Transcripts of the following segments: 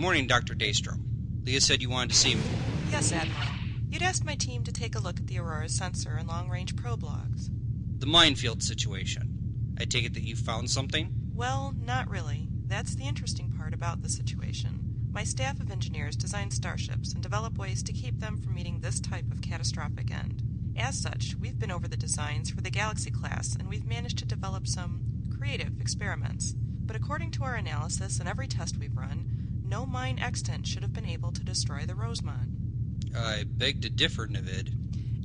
morning, Dr. Daystrom. Leah said you wanted to see me. Yes, Admiral. You'd asked my team to take a look at the Aurora's sensor and long-range probe logs. The minefield situation. I take it that you found something? Well, not really. That's the interesting part about the situation. My staff of engineers design starships and develop ways to keep them from meeting this type of catastrophic end. As such, we've been over the designs for the Galaxy class, and we've managed to develop some creative experiments. But according to our analysis and every test we've run, no mine extant should have been able to destroy the Rosemont. I beg to differ, Navid.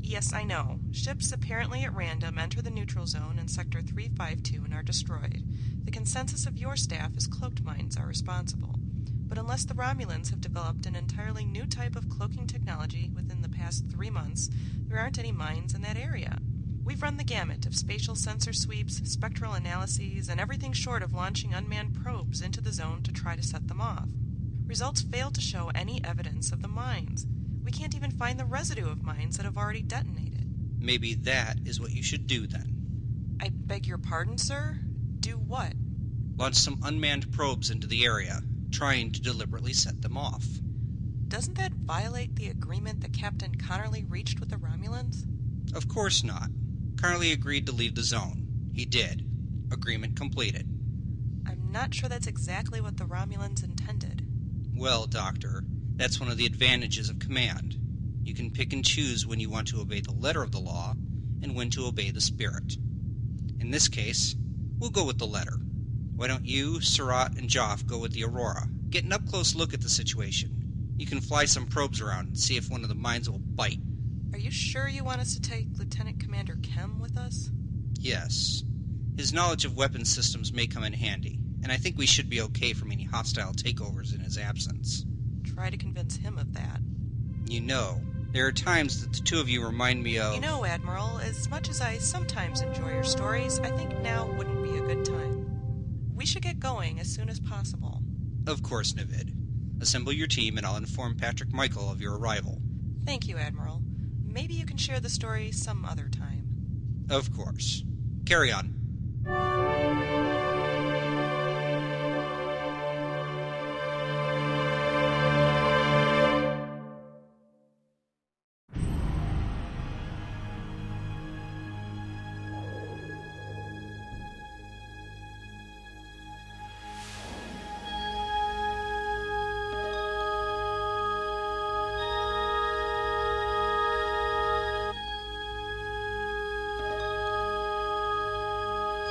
Yes, I know. Ships apparently at random enter the neutral zone in Sector 352 and are destroyed. The consensus of your staff is cloaked mines are responsible. But unless the Romulans have developed an entirely new type of cloaking technology within the past 3 months, there aren't any mines in that area. We've run the gamut of spatial sensor sweeps, spectral analyses, and everything short of launching unmanned probes into the zone to try to set them off. Results fail to show any evidence of the mines. We can't even find the residue of mines that have already detonated. Maybe that is what you should do then. I beg your pardon, sir? Do what? Launch some unmanned probes into the area, trying to deliberately set them off. Doesn't that violate the agreement that Captain Connerly reached with the Romulans? Of course not. Connerly agreed to leave the zone. He did. Agreement completed. I'm not sure that's exactly what the Romulans intended. Well, Doctor, that's one of the advantages of command. You can pick and choose when you want to obey the letter of the law and when to obey the spirit. In this case, we'll go with the letter. Why don't you, Surratt, and Joff go with the Aurora? Get an up-close look at the situation. You can fly some probes around and see if one of the mines will bite. Are you sure you want us to take Lieutenant Commander Kem with us? Yes. His knowledge of weapons systems may come in handy, and I think we should be okay from any hostile takeovers in his absence. Try to convince him of that. You know, there are times that the two of you remind me of... You know, Admiral, as much as I sometimes enjoy your stories, I think now wouldn't be a good time. We should get going as soon as possible. Of course, Navid. Assemble your team and I'll inform Patrick Michael of your arrival. Thank you, Admiral. Maybe you can share the story some other time. Of course. Carry on.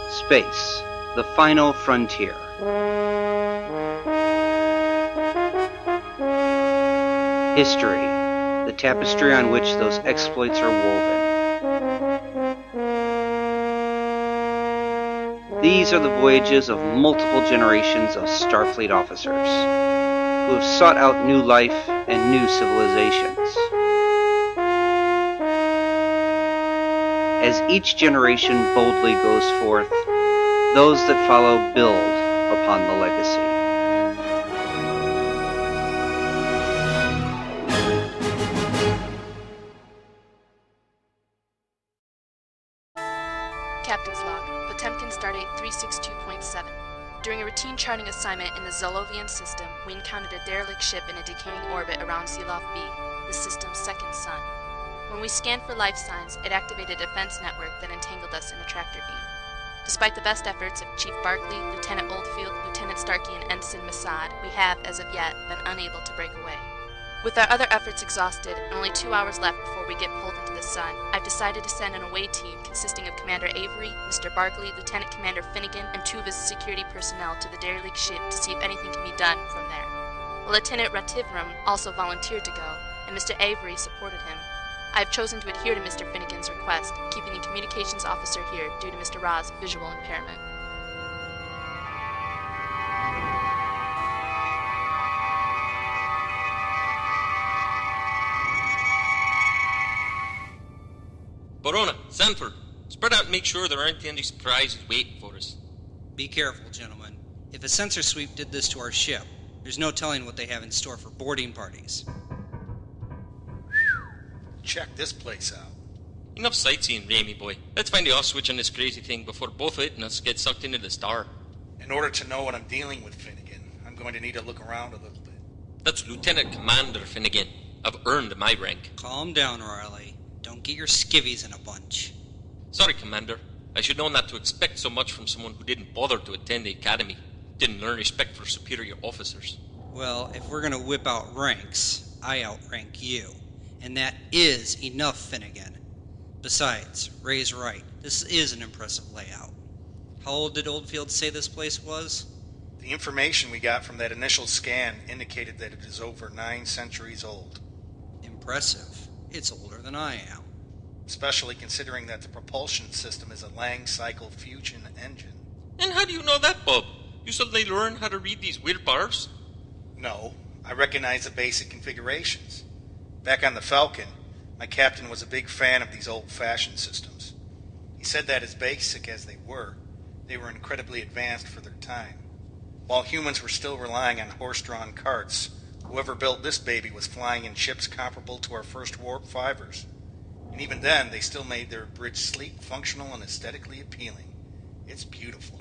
Space, the final frontier. History, the tapestry on which those exploits are woven. These are the voyages of multiple generations of Starfleet officers who have sought out new life and new civilizations. As each generation boldly goes forth, those that follow build upon the legacy. Captain's log, Potemkin Stardate 362.7. During a routine charting assignment in the Zolovian system, we encountered a derelict ship in a decaying orbit around Zilov B, the system's second sun. When we scanned for life signs, it activated a defense network that entangled us in a tractor beam. Despite the best efforts of Chief Barkley, Lieutenant Oldfield, Lieutenant Starkey, and Ensign Massad, we have, as of yet, been unable to break away. With our other efforts exhausted, and only 2 hours left before we get pulled into the sun, I've decided to send an away team consisting of Commander Avery, Mr. Barkley, Lieutenant Commander Finnegan, and 2 of his security personnel to the derelict ship to see if anything can be done from there. Lieutenant Rativram also volunteered to go, and Mr. Avery supported him. I have chosen to adhere to Mr. Finnegan's request, keeping the communications officer here due to Mr. Ra's visual impairment. Barona, Sanford, spread out and make sure there aren't any surprises waiting for us. Be careful, gentlemen. If a sensor sweep did this to our ship, there's no telling what they have in store for boarding parties. Check this place out. Enough sightseeing, Ramey boy. Let's find the off switch on this crazy thing before both it and us get sucked into the star. In order to know what I'm dealing with, Finnegan, I'm going to need to look around a little bit. That's Lieutenant Commander Finnegan. I've earned my rank. Calm down, Riley. Don't get your skivvies in a bunch. Sorry, Commander. I should know not to expect so much from someone who didn't bother to attend the academy. Didn't learn respect for superior officers. Well, if we're gonna whip out ranks, I outrank you. And that is enough, Finnegan. Besides, Ray's right. This is an impressive layout. How old did Oldfield say this place was? The information we got from that initial scan indicated that it is over 9 centuries old. Impressive. It's older than I am. Especially considering that the propulsion system is a Lang cycle fusion engine. And how do you know that, Bob? You suddenly learn how to read these weird bars? No, I recognize the basic configurations. Back on the Falcon, my captain was a big fan of these old-fashioned systems. He said that as basic as they were incredibly advanced for their time. While humans were still relying on horse-drawn carts, whoever built this baby was flying in ships comparable to our first warp fivers. And even then, they still made their bridge sleek, functional, and aesthetically appealing. It's beautiful.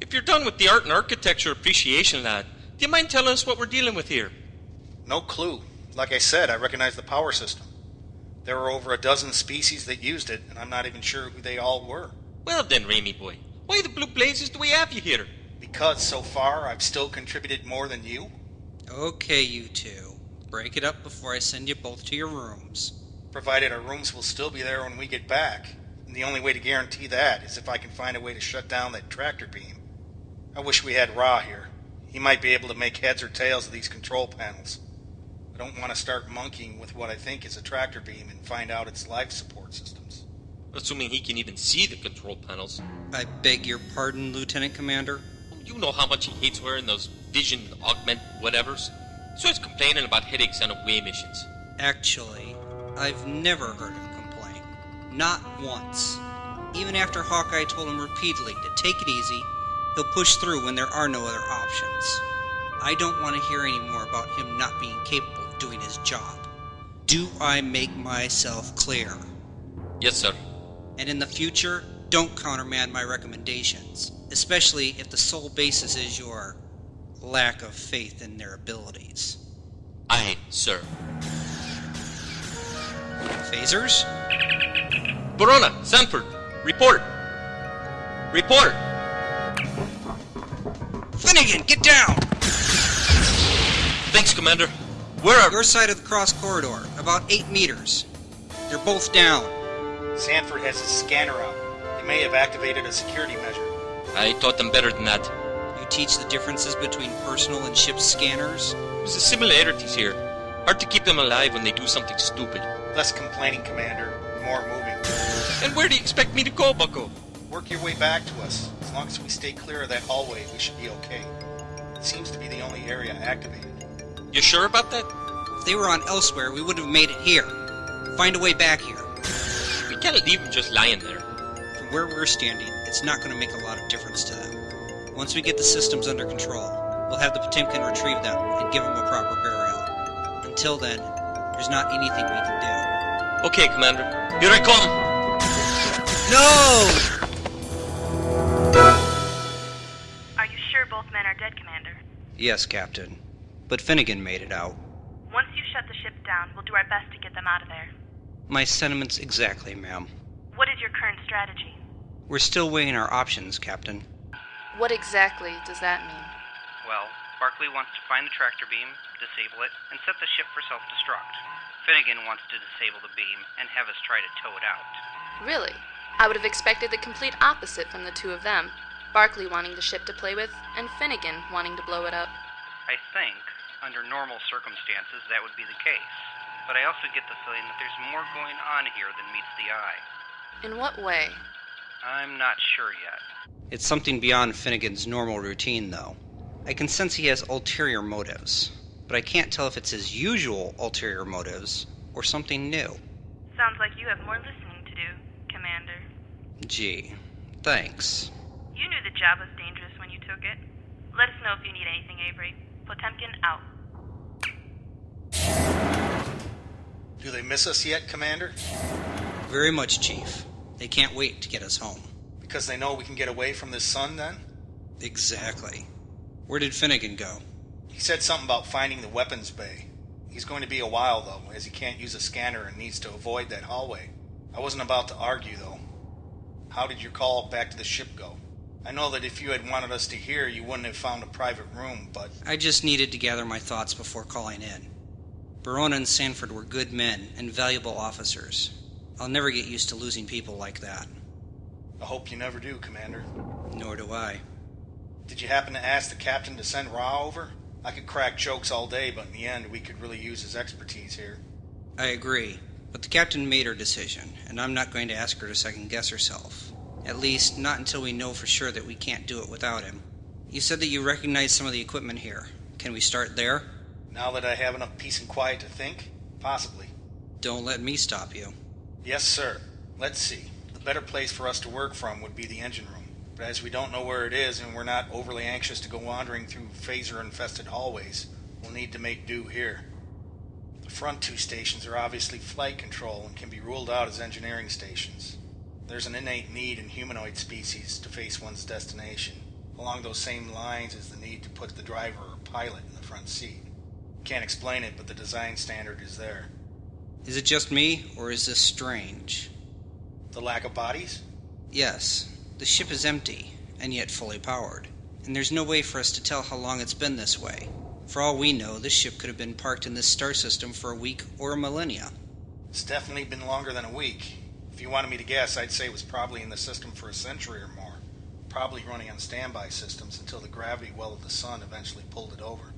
If you're done with the art and architecture appreciation, lad, do you mind telling us what we're dealing with here? No clue. Like I said, I recognize the power system. There were over a dozen species that used it, and I'm not even sure who they all were. Well then, Ramey boy, why the blue blazes do we have you here? Because so far, I've still contributed more than you. Okay, you two. Break it up before I send you both to your rooms. Provided our rooms will still be there when we get back. And the only way to guarantee that is if I can find a way to shut down that tractor beam. I wish we had Ra here. He might be able to make heads or tails of these control panels. I don't want to start monkeying with what I think is a tractor beam and find out its life support systems. Assuming he can even see the control panels. I beg your pardon, Lieutenant Commander? You know how much he hates wearing those vision augment whatevers. So he's complaining about headaches on away missions. Actually, I've never heard him complain. Not once. Even after Hawkeye told him repeatedly to take it easy, he'll push through when there are no other options. I don't want to hear any more about him not being capable of doing his job. Do I make myself clear? Yes, sir. And in the future, don't countermand my recommendations, especially if the sole basis is your lack of faith in their abilities. Aye, sir. Phasers? Verona, Sanford, report! Report! Finnegan, get down! Thanks, Commander. Where are... Your side of the cross corridor, about 8 meters. They're both down. Sanford has his scanner out. They may have activated a security measure. I taught them better than that. You teach the differences between personal and ship scanners? There's the similarities here. Hard to keep them alive when they do something stupid. Less complaining, Commander. More moving. And where do you expect me to go, Bucko? Work your way back to us. As long as we stay clear of that hallway, we should be okay. It seems to be the only area activated. You sure about that? If they were on elsewhere, we would have made it here. Find a way back here. We can't leave them just lying there. From where we're standing, it's not going to make a lot of difference to them. Once we get the systems under control, we'll have the Potemkin retrieve them and give them a proper burial. Until then, there's not anything we can do. Okay, Commander. Here I come! No! Are you sure both men are dead, Commander? Yes, Captain. But Finnegan made it out. Once you shut the ship down, we'll do our best to get them out of there. My sentiments exactly, ma'am. What is your current strategy? We're still weighing our options, Captain. What exactly does that mean? Well, Barclay wants to find the tractor beam, disable it, and set the ship for self-destruct. Finnegan wants to disable the beam and have us try to tow it out. Really? I would have expected the complete opposite from the two of them. Barclay wanting the ship to play with, and Finnegan wanting to blow it up. I think, under normal circumstances, that would be the case. But I also get the feeling that there's more going on here than meets the eye. In what way? I'm not sure yet. It's something beyond Finnegan's normal routine, though. I can sense he has ulterior motives, but I can't tell if it's his usual ulterior motives or something new. Sounds like you have more listening to do, Commander. Gee, thanks. You knew the job was dangerous when you took it. Let us know if you need anything, Avery. Potemkin out. Do they miss us yet, Commander? Very much, Chief. They can't wait to get us home. Because they know we can get away from this sun, then? Exactly. Where did Finnegan go? He said something about finding the weapons bay. He's going to be a while, though, as he can't use a scanner and needs to avoid that hallway. I wasn't about to argue, though. How did your call back to the ship go? I know that if you had wanted us to hear, you wouldn't have found a private room, but... I just needed to gather my thoughts before calling in. Barona and Sanford were good men and valuable officers. I'll never get used to losing people like that. I hope you never do, Commander. Nor do I. Did you happen to ask the captain to send Ra over? I could crack jokes all day, but in the end, we could really use his expertise here. I agree, but the captain made her decision, and I'm not going to ask her to second-guess herself. At least, not until we know for sure that we can't do it without him. You said that you recognize some of the equipment here. Can we start there? Now that I have enough peace and quiet to think? Possibly. Don't let me stop you. Yes, sir. Let's see. The better place for us to work from would be the engine room. But as we don't know where it is and we're not overly anxious to go wandering through phaser-infested hallways, we'll need to make do here. The front two stations are obviously flight control and can be ruled out as engineering stations. There's an innate need in humanoid species to face one's destination, along those same lines as the need to put the driver or pilot in the front seat. Can't explain it, but the design standard is there. Is it just me, or is this strange? The lack of bodies? Yes. The ship is empty, and yet fully powered. And there's no way for us to tell how long it's been this way. For all we know, this ship could have been parked in this star system for a week or a millennia. It's definitely been longer than a week. If you wanted me to guess, I'd say it was probably in the system for a century or more. Probably running on standby systems until the gravity well of the sun eventually pulled it over.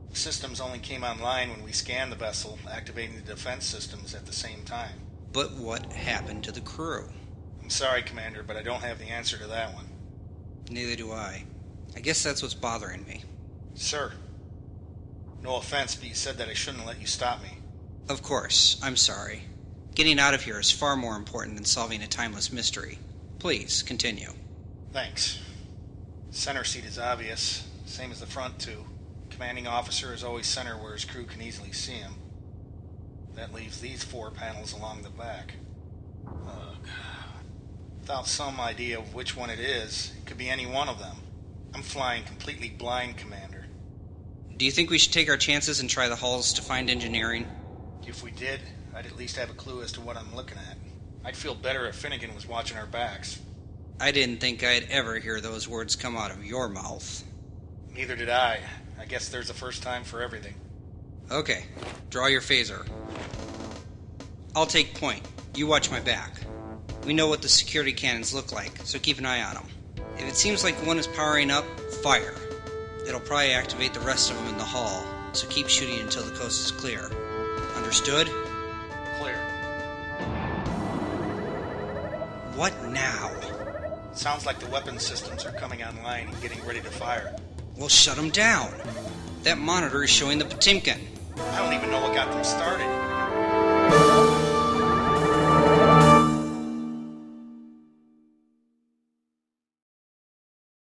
The systems only came online when we scanned the vessel, activating the defense systems at the same time. But what happened to the crew? I'm sorry, Commander, but I don't have the answer to that one. Neither do I. I guess that's what's bothering me. Sir, no offense, but you said that I shouldn't let you stop me. Of course, I'm sorry. Getting out of here is far more important than solving a timeless mystery. Please, continue. Thanks. Center seat is obvious, same as the front two. Commanding officer is always center where his crew can easily see him. That leaves these 4 panels along the back. Without some idea of which one it is, it could be any one of them. I'm flying completely blind, Commander. Do you think we should take our chances and try the halls to find engineering? If we did, I'd at least have a clue as to what I'm looking at. I'd feel better if Finnegan was watching our backs. I didn't think I'd ever hear those words come out of your mouth. Neither did I. I guess there's a first time for everything. Okay, draw your phaser. I'll take point. You watch my back. We know what the security cannons look like, so keep an eye on them. If it seems like one is powering up, fire. It'll probably activate the rest of them in the hall, so keep shooting until the coast is clear. Understood? Clear. What now? Sounds like the weapon systems are coming online and getting ready to fire. We'll shut them down. That monitor is showing the Potemkin. I don't even know what got them started.